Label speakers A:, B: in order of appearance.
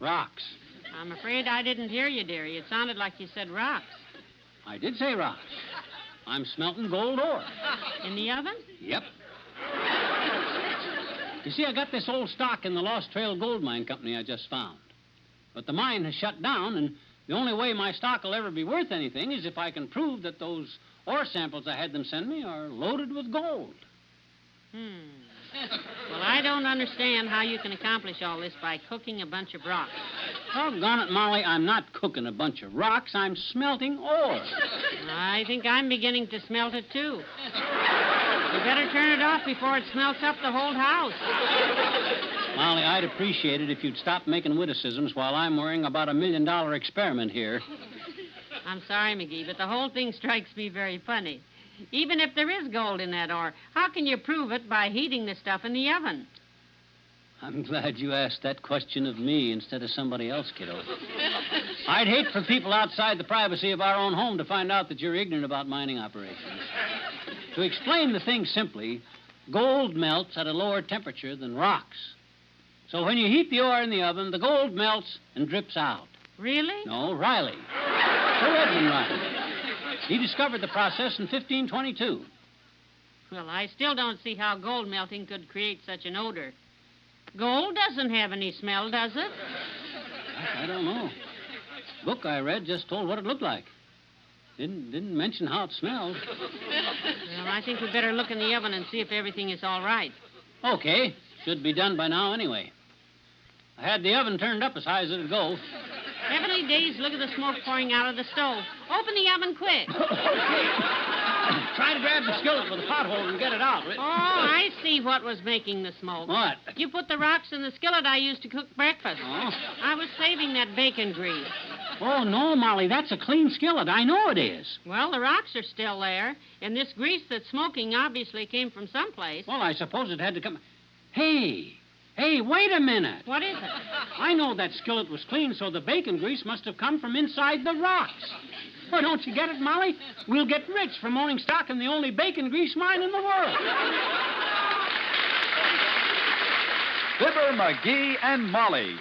A: Rocks.
B: I'm afraid I didn't hear you, dearie. It sounded like you said rocks.
A: I did say rocks. I'm smelting gold ore.
B: In the oven?
A: Yep. You see, I got this old stock in the Lost Trail Gold Mine Company I just found. But the mine has shut down, and the only way my stock will ever be worth anything is if I can prove that those ore samples I had them send me are loaded with gold.
B: Well, I don't understand how you can accomplish all this by cooking a bunch of rocks.
A: Doggone it, Molly, I'm not cooking a bunch of rocks. I'm smelting ore.
B: I think I'm beginning to smelt it, too. You better turn it off before it smelts up the whole house.
A: Molly, I'd appreciate it if you'd stop making witticisms while I'm worrying about $1 million experiment here.
B: I'm sorry, McGee, but the whole thing strikes me very funny. Even if there is gold in that ore, how can you prove it by heating the stuff in the oven?
A: I'm glad you asked that question of me instead of somebody else, kiddo. I'd hate for people outside the privacy of our own home to find out that you're ignorant about mining operations. To explain the thing simply, gold melts at a lower temperature than rocks. So when you heat the ore in the oven, the gold melts and drips out.
B: Really?
A: No, Riley. Sir Edmund Riley. He discovered the process in 1522.
B: Well, I still don't see how gold melting could create such an odor. Gold doesn't have any smell, does it?
A: I don't know. The book I read just told what it looked like. Didn't mention how it smelled.
B: Well, I think we better look in the oven and see if everything is all right.
A: Okay. Should be done by now anyway. I had the oven turned up as high as it'd go.
B: Heavenly days, look at the smoke pouring out of the stove. Open the oven quick.
A: Try to grab the skillet with a pothole and get it out.
B: Oh, I see what was making the smoke.
A: What?
B: You put the rocks in the skillet I used to cook breakfast.
A: Oh?
B: I was saving that bacon grease.
A: Oh, no, Molly, that's a clean skillet. I know it is.
B: Well, the rocks are still there, and this grease that's smoking obviously came from someplace.
A: Well, I suppose it had to come... Hey, wait a minute.
B: What is it?
A: I know that skillet was clean, so the bacon grease must have come from inside the rocks. Well, don't you get it, Molly? We'll get rich from owning stock in the only bacon grease mine in the world.
C: Fibber, McGee, and Molly.